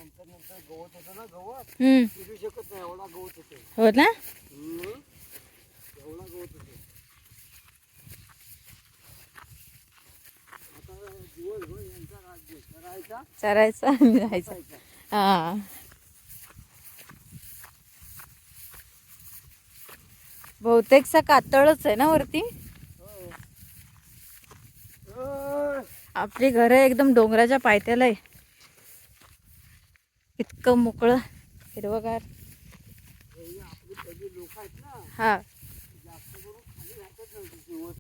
नंतर नंतर गवत होतं ना, गवत हम्म. फिरू शकत नाही, एवढा गवत होते. हो ना. एवढा गवत होते. आता दिवसभर यांचा राज्य करायचा, चरायचं आणि राहायचं. बसायचा. हा. बहुतेकसा कातळच आहे ना वरती. हो. अय, आपली घर एकदम डोंगराच्या पायथ्याला आहे. इतकं मोकळं हिरवगार. हे आपली पहिली लोक आहेत ना, हा.